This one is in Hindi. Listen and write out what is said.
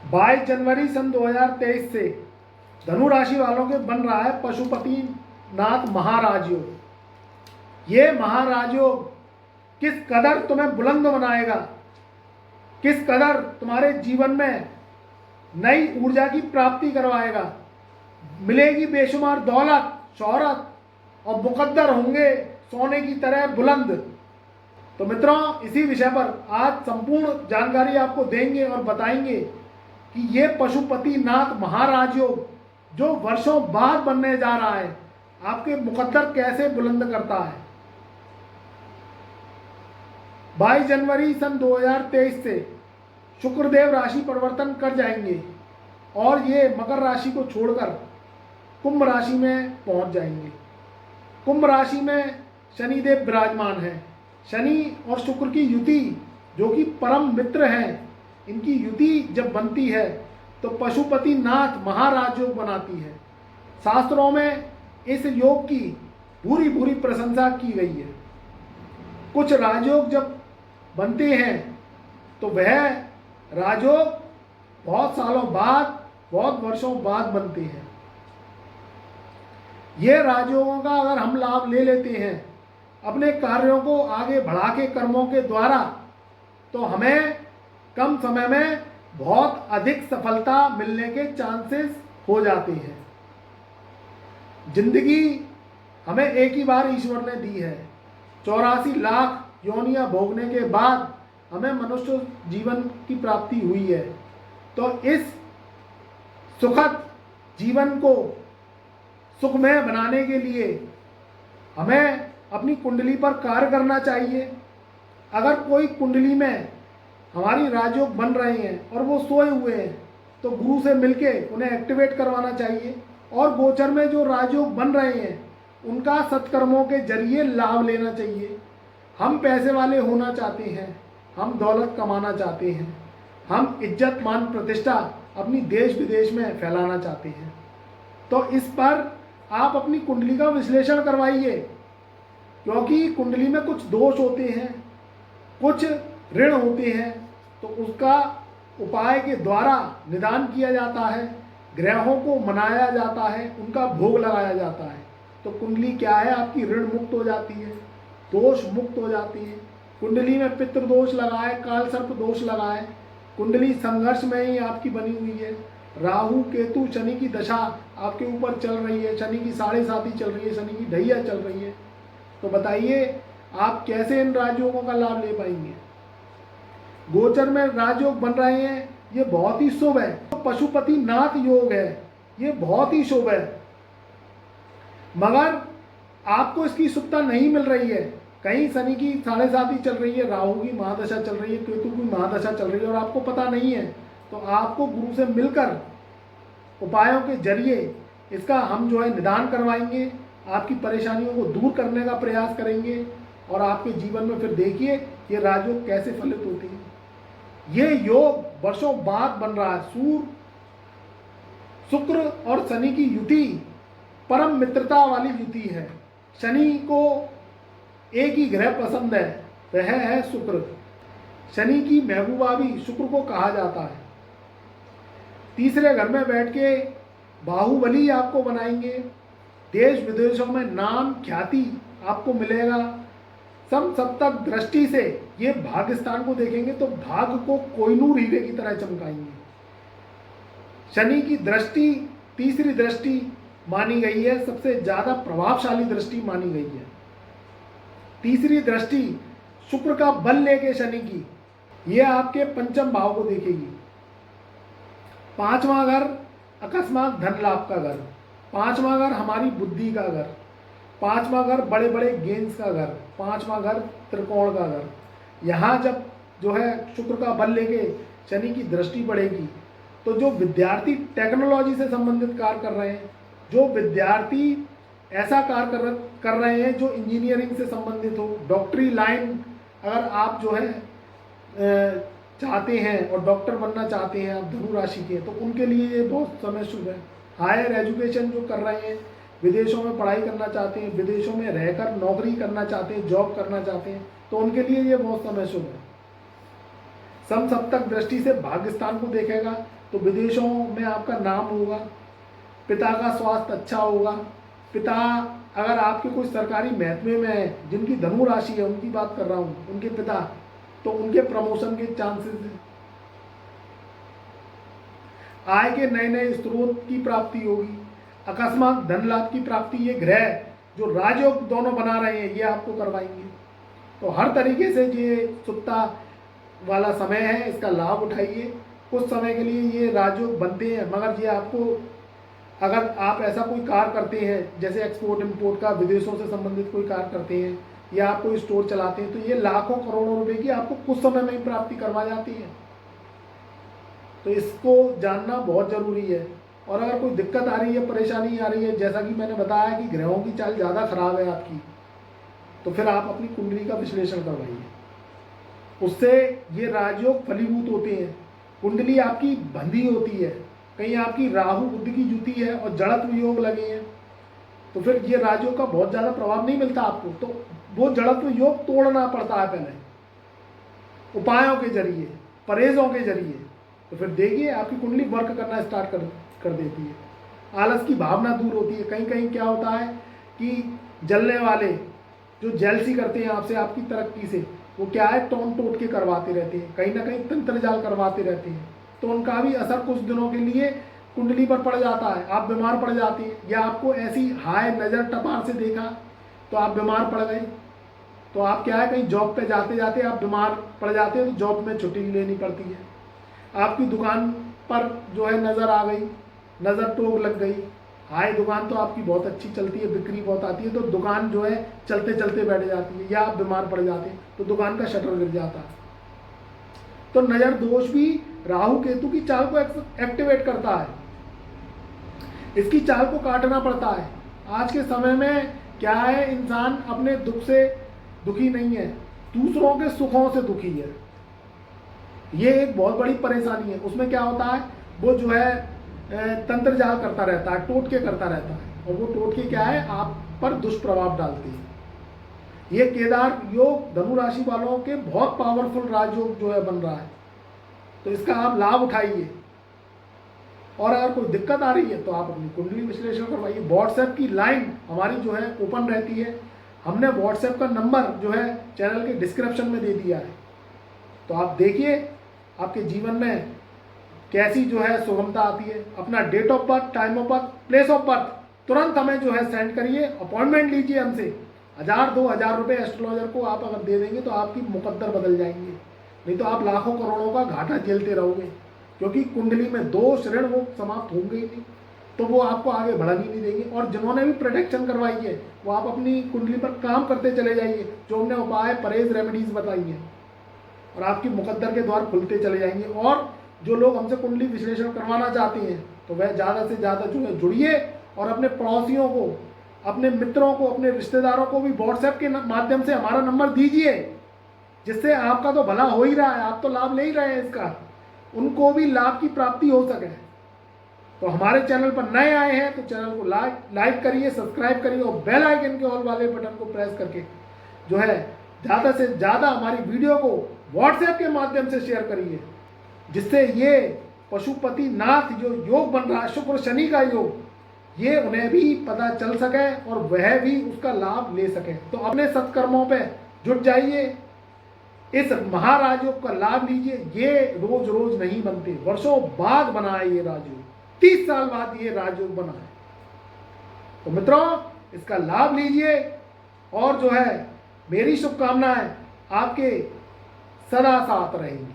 22 जनवरी सन 2023 से धनु राशि वालों के बन रहा है पशुपति नाथ महाराज योग। ये महाराज योग किस कदर तुम्हें बुलंद बनाएगा, किस कदर तुम्हारे जीवन में नई ऊर्जा की प्राप्ति करवाएगा, मिलेगी बेशुमार दौलत, शोहरत और मुकद्दर होंगे सोने की तरह बुलंद। तो मित्रों, इसी विषय पर आज संपूर्ण जानकारी आपको देंगे और बताएंगे कि ये पशुपति नाथ महाराज योग जो वर्षों बाद बनने जा रहा है, आपके मुकद्दर कैसे बुलंद करता है। 22 जनवरी सन 2023 से शुक्रदेव राशि परिवर्तन कर जाएंगे और ये मकर राशि को छोड़कर कुंभ राशि में पहुंच जाएंगे। कुंभ राशि में शनिदेव विराजमान है। शनि और शुक्र की युति जो कि परम मित्र हैं, इनकी युति जब बनती है तो पशुपति नाथ महाराज योग बनाती है। शास्त्रों में इस योग की भूरी भूरी प्रशंसा की गई है। कुछ राजयोग जब बनते हैं तो वह राजयोग बहुत सालों बाद, बहुत वर्षों बाद बनते हैं। ये राजयोगों का अगर हम लाभ ले लेते हैं अपने कार्यों को आगे बढ़ा के कर्मों के द्वारा, तो हमें कम समय में बहुत अधिक सफलता मिलने के चांसेस हो जाते हैं। जिंदगी हमें एक ही बार ईश्वर ने दी है। 84 लाख योनियां भोगने के बाद हमें मनुष्य जीवन की प्राप्ति हुई है। तो इस सुखद जीवन को सुखमय बनाने के लिए हमें अपनी कुंडली पर कार्य करना चाहिए। अगर कोई कुंडली में हमारी राजयोग बन रहे हैं और वो सोए हुए हैं तो गुरु से मिलके उन्हें एक्टिवेट करवाना चाहिए। और गोचर में जो राजयोग बन रहे हैं उनका सत्कर्मों के जरिए लाभ लेना चाहिए। हम पैसे वाले होना चाहते हैं, हम दौलत कमाना चाहते हैं, हम इज्जत मान प्रतिष्ठा अपनी देश विदेश में फैलाना चाहते हैं, तो इस पर आप अपनी कुंडली का विश्लेषण करवाइए। क्योंकि कुंडली में कुछ दोष होते हैं, कुछ ऋण होते हैं, तो उसका उपाय के द्वारा निदान किया जाता है, ग्रहों को मनाया जाता है, उनका भोग लगाया जाता है। तो कुंडली क्या है, आपकी ऋण मुक्त हो जाती है, दोष मुक्त हो जाती है। कुंडली में पितृ दोष लगा है, काल सर्प दोष लगा है, कुंडली संघर्ष में ही आपकी बनी हुई है। राहु केतु शनि की दशा आपके ऊपर चल रही है, शनि की 7.5 चल रही है, शनि की ढैया चल रही है। तो बताइए आप कैसे इन राजयोगों का लाभ ले पाएंगे। गोचर में राजयोग बन रहे हैं, ये बहुत ही शुभ है। तो पशुपति नाथ योग है, ये बहुत ही शुभ है। मगर आपको इसकी शुभता नहीं मिल रही है। कहीं शनि की 7.5 चल रही है, राहु की महादशा चल रही है, केतु की महादशा चल रही है और आपको पता नहीं है। तो आपको गुरु से मिलकर उपायों के जरिए इसका हम जो है निदान करवाएंगे, आपकी परेशानियों को दूर करने का प्रयास करेंगे और आपके जीवन में फिर देखिए ये राजयोग कैसे फलित होती है। ये योग वर्षों बाद बन रहा है। सूर्य, शुक्र और शनि की युति परम मित्रता वाली युति है। शनि को एक ही ग्रह पसंद है, वह है शुक्र। शनि की महबूबा भी शुक्र को कहा जाता है। तीसरे घर में बैठ के बाहुबली आपको बनाएंगे, देश विदेशों में नाम ख्याति आपको मिलेगा। सप्तक दृष्टि से ये भाग्य स्थान को देखेंगे तो भाग्य को कोहिनूर हीरे की तरह चमकाएंगे। शनि की दृष्टि तीसरी दृष्टि मानी गई है, सबसे ज्यादा प्रभावशाली दृष्टि मानी गई है। तीसरी दृष्टि शुक्र का बल लेके शनि की, ये आपके पंचम भाव को देखेगी। 5वां घर अकस्मात धन लाभ का घर, 5वां घर हमारी बुद्धि का घर, 5वां घर बड़े बड़े गेंस का घर, 5वां घर त्रिकोण का घर। यहाँ जब जो है शुक्र का बल लेके शनि की दृष्टि पड़ेगी तो जो विद्यार्थी टेक्नोलॉजी से संबंधित कार्य कर रहे हैं, जो विद्यार्थी ऐसा कार्य कर रहे हैं जो इंजीनियरिंग से संबंधित हो, डॉक्टरी लाइन अगर आप जो है चाहते हैं और डॉक्टर बनना चाहते हैं आप धनु राशि के, तो उनके लिए ये बहुत समय शुभ है। हायर एजुकेशन जो कर रहे हैं, विदेशों में पढ़ाई करना चाहते हैं, विदेशों में रहकर नौकरी करना चाहते हैं, जॉब करना चाहते हैं, तो उनके लिए ये बहुत समय शुभ है। समसप्तक दृष्टि से भाग्य स्थान को देखेगा, तो विदेशों में आपका नाम होगा, पिता का स्वास्थ्य अच्छा होगा। पिता अगर आपके कोई सरकारी महकमे में है, जिनकी धनु राशि है, उनकी बात कर रहा हूँ, उनके पिता, तो उनके प्रमोशन के चांसेस हैं। आय के नए नए स्रोत की प्राप्ति होगी, अकस्मात धन लाभ की प्राप्ति ये ग्रह जो राजयोग दोनों बना रहे हैं ये आपको करवाएंगे। तो हर तरीके से ये सुप्ता वाला समय है, इसका लाभ उठाइए। कुछ समय के लिए ये राजयोग बनते हैं, मगर ये आपको, अगर आप ऐसा कोई कार्य करते हैं जैसे एक्सपोर्ट इंपोर्ट का, विदेशों से संबंधित कोई कार्य करते हैं या आप कोई स्टोर चलाते हैं, तो ये लाखों करोड़ों रुपए की आपको कुछ समय में ही प्राप्ति करवा जाती है। तो इसको जानना बहुत ज़रूरी है। और अगर कोई दिक्कत आ रही है, परेशानी आ रही है, जैसा कि मैंने बताया कि ग्रहों की चाल ज़्यादा खराब है आपकी, तो फिर आप अपनी कुंडली का विश्लेषण करवाइए, उससे ये राजयोग फलीभूत होते हैं। कुंडली आपकी बंधी होती है, कहीं आपकी राहु बुध की जुती है और जड़त्व योग लगे हैं, तो फिर ये राजयोग का बहुत ज़्यादा प्रभाव नहीं मिलता आपको। तो वो जड़त्व योग तोड़ना पड़ता है पहले उपायों के जरिए, परहेजों के जरिए। तो फिर देखिए आपकी कुंडली वर्क करना स्टार्ट कर देती है। आलस की भावना दूर होती है। कहीं कहीं क्या होता है कि जलने वाले जो जेलसी करते हैं आपसे, आपकी तरक्की से, वो क्या है, टोन टोट के करवाते रहते हैं, कहीं ना कहीं तंत्र जाल करवाते रहते हैं। तो उनका भी असर कुछ दिनों के लिए कुंडली पर पड़ जाता है, आप बीमार पड़ जाते हैं। या आपको ऐसी हाय नज़र टपार से देखा तो आप बीमार पड़ गए, तो आप क्या है, कहीं जॉब पे जाते जाते आप बीमार पड़ जाते हैं, तो जॉब में छुट्टी लेनी पड़ती है। आपकी दुकान पर जो है नज़र आ गई, नज़र टोक लग गई, हाय दुकान तो आपकी बहुत अच्छी चलती है, बिक्री बहुत आती है, तो दुकान जो है चलते चलते बैठ जाती है, या आप बीमार पड़ जाते हैं तो दुकान का शटर गिर जाता है। तो नज़र दोष भी राहु केतु की चाल को एक्टिवेट करता है, इसकी चाल को काटना पड़ता है। आज के समय में क्या है, इंसान अपने दुख से दुखी नहीं है, दूसरों के सुखों से दुखी है। ये एक बहुत बड़ी परेशानी है। उसमें क्या होता है, वो जो है तंत्र जाल करता रहता है, टोटके करता रहता है, और वो टोटके क्या है, आप पर दुष्प्रभाव डालते हैं। ये केदार योग धनु राशि वालों के बहुत पावरफुल राजयोग जो है बन रहा है, तो इसका आप लाभ उठाइए। और अगर कोई दिक्कत आ रही है तो आप अपनी कुंडली विश्लेषण करवाइए। व्हाट्सएप की लाइन हमारी जो है ओपन रहती है, हमने व्हाट्सएप का नंबर जो है चैनल के डिस्क्रिप्शन में दे दिया है, तो आप देखिए आपके जीवन में कैसी जो है सुगमता आती है। अपना date of birth, time of birth, place of birth तुरंत हमें जो है सेंड करिए, अपॉइंटमेंट लीजिए हमसे। 1000-2000 रुपये एस्ट्रोलॉजर को आप अगर दे देंगे तो आपकी मुकद्दर बदल जाएंगे, नहीं तो आप लाखों करोड़ों का घाटा झेलते रहोगे, क्योंकि कुंडली में दोष ऋण वो समाप्त होंगे ही नहीं, तो वो आपको आगे बढ़ाने नहीं देंगे। और जिन्होंने भी प्रोटेक्शन करवाई है वो आप अपनी कुंडली पर काम करते चले जाइए, जो हमने उपाय परहेज रेमेडीज बताई हैं, और आपकी मुकद्दर के द्वार खुलते चले जाएंगे। और जो लोग हमसे कुंडली विश्लेषण करवाना चाहते हैं तो वह ज़्यादा से ज़्यादा जो है जुड़िए, और अपने पड़ोसियों को, अपने मित्रों को, अपने रिश्तेदारों को भी व्हाट्सएप के माध्यम से हमारा नंबर दीजिए, जिससे आपका तो भला हो ही रहा है, आप तो लाभ ले ही रहे हैं इसका, उनको भी लाभ की प्राप्ति हो सके। तो हमारे चैनल पर नए आए हैं तो चैनल को लाइक करिए, सब्सक्राइब करिए, और बेल आइकन के ऑल वाले बटन को प्रेस करके जो है ज़्यादा से ज़्यादा हमारी वीडियो को व्हाट्सएप के माध्यम से शेयर करिए, जिससे ये पशुपति नाथ जो योग बन रहा है, शुक्र शनि का योग, ये उन्हें भी पता चल सके और वह भी उसका लाभ ले सके। तो अपने सत्कर्मों पे जुट जाइए, इस महाराजयोग का लाभ लीजिए। ये रोज रोज नहीं बनते, वर्षों बाद बना है ये राजयोग, 30 साल बाद ये राजयोग बना है। तो मित्रों इसका लाभ लीजिए, और जो है मेरी शुभकामनाएं आपके सदा साथ रहेंगी।